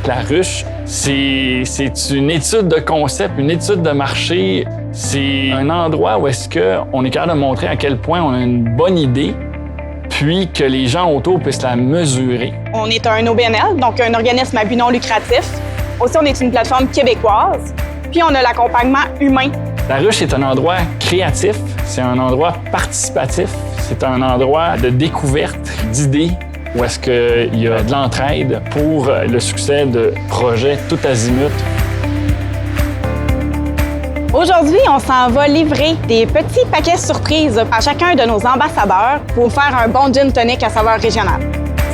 La ruche, c'est une étude de concept, une étude de marché. C'est un endroit où est-ce qu'on est capable de montrer à quel point on a une bonne idée, puis que les gens autour puissent la mesurer. On est un OBNL, donc un organisme à but non lucratif. Aussi, on est une plateforme québécoise. Puis, on a l'accompagnement humain. La ruche, c'est un endroit créatif, c'est un endroit participatif, c'est un endroit de découverte d'idées où est-ce qu'il y a de l'entraide pour le succès de projets tout azimut. Aujourd'hui, on s'en va livrer des petits paquets surprises à chacun de nos ambassadeurs pour faire un bon gin tonic à saveur régionale.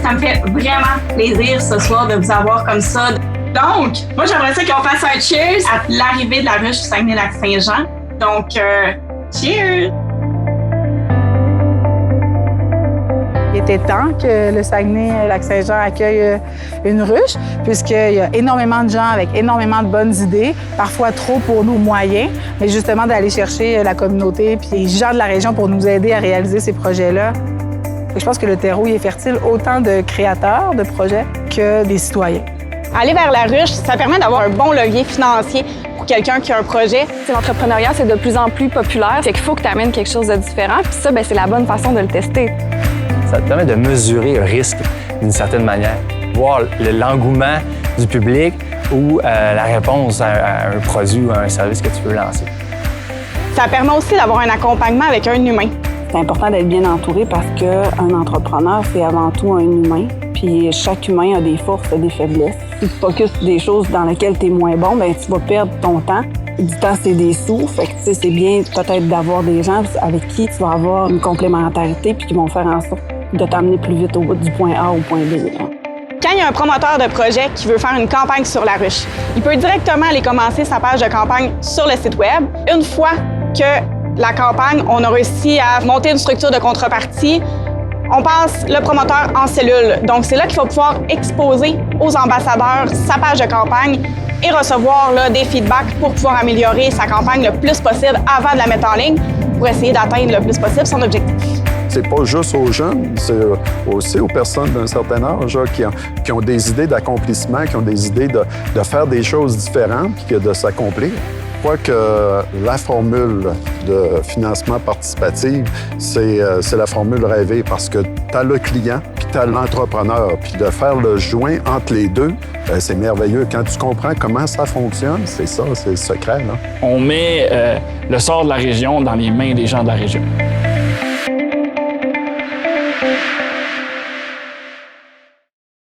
Ça me fait vraiment plaisir ce soir de vous avoir comme ça. Donc, moi, j'aimerais ça qu'on fasse un cheers à l'arrivée de la ruche du Saguenay-Lac-Saint-Jean. Donc, cheers! Il était temps que le Saguenay-Lac-Saint-Jean accueille une ruche, puisqu'il y a énormément de gens avec énormément de bonnes idées, parfois trop pour nos moyens, mais justement d'aller chercher la communauté puis les gens de la région pour nous aider à réaliser ces projets-là. Je pense que le terreau il est fertile autant de créateurs de projets que des citoyens. Aller vers la ruche, ça permet d'avoir un bon levier financier pour quelqu'un qui a un projet. L'entrepreneuriat, c'est de plus en plus populaire. Fait qu'il faut que tu amènes quelque chose de différent. Puis ça, c'est la bonne façon de le tester. Ça te permet de mesurer le risque d'une certaine manière. Voir l'engouement du public ou la réponse à un produit ou à un service que tu veux lancer. Ça permet aussi d'avoir un accompagnement avec un humain. C'est important d'être bien entouré parce qu'un entrepreneur, c'est avant tout un humain. Puis chaque humain a des forces et des faiblesses. Si tu focuses sur des choses dans lesquelles tu es moins bon, bien, tu vas perdre ton temps. Du temps, c'est des sous. Fait que, c'est bien peut-être d'avoir des gens avec qui tu vas avoir une complémentarité puis qui vont faire en sorte de t'amener plus vite du point A au point B. Quand il y a un promoteur de projet qui veut faire une campagne sur la ruche, il peut directement aller commencer sa page de campagne sur le site Web. Une fois que la campagne, on a réussi à monter une structure de contrepartie, on passe le promoteur en cellule. Donc, c'est là qu'il va pouvoir exposer aux ambassadeurs sa page de campagne et recevoir là, des feedbacks pour pouvoir améliorer sa campagne le plus possible avant de la mettre en ligne pour essayer d'atteindre le plus possible son objectif. C'est pas juste aux jeunes, c'est aussi aux personnes d'un certain âge qui ont des idées d'accomplissement, qui ont des idées de faire des choses différentes et de s'accomplir. Je crois que la formule de financement participatif, c'est la formule rêvée parce que tu as le client puis tu as l'entrepreneur. Puis de faire le joint entre les deux, c'est merveilleux. Quand tu comprends comment ça fonctionne, c'est ça, c'est le secret. Là. On met le sort de la région dans les mains des gens de la région.